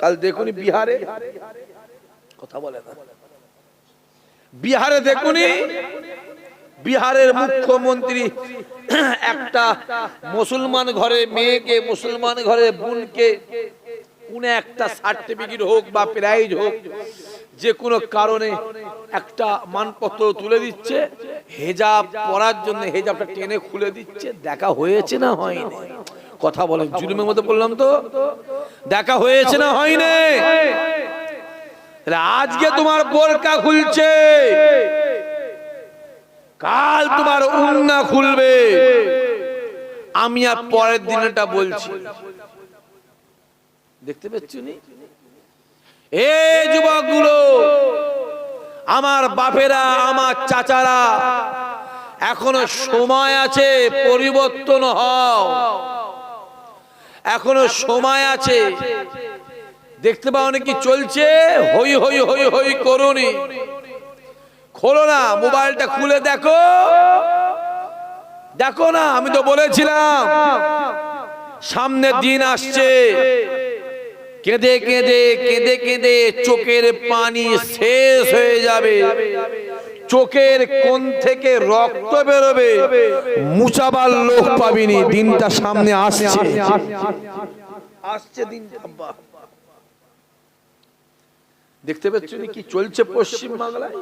কাল দেখুনি বিহারে কথা বলে না, বিহারে দেখুনি বিহারের মুখ্যমন্ত্রী একটা মুসলমান ঘরে মেয়েকে, মুসলমান ঘরে বোনকে কোন একটা সার্টিফিকেট হোক বা প্রাইজ হোক, যে কোনো কারণে একটা মানপত্র তুলে দিচ্ছে, হেজাব পরার জন্য হেজাবটা টেনে খুলে দিচ্ছে। দেখা হয়েছে না হয়নি? কথা বলেন, জুলুমের মধ্যে বললাম তো, দেখা হয়েছে না হয়নি? আজকে তোমার বোরকা খুলছে, কাল তোমার উন্না খুলবে। আমি আর পরের দিনটা বলছি, দেখতে পাচ্ছি নি? এই যুবকগুলো, আমার বাপেরা, আমার চাচারা, এখনো সময় আছে, পরিবর্তন হও, এখনো সময় আছে। দেখতে পাও নাকি চলছে, হই হই হই হই করুনি, খোলো না মোবাইলটা, খুলে দেখো, দেখো না। আমি তো বলেছিলাম সামনে দিন আসছে, কেঁদে কেঁদে কেঁদে কেঁদে চোখের পানি শেষ হয়ে যাবে, চোখের কোণ থেকে রক্ত বেরোবে, মুছাবার লোক পাবিনি। দিনটা সামনে আসছে, আসছে দিনটা। দেখতে পাচ্ছ কি চলছে পশ্চিম বাংলায়?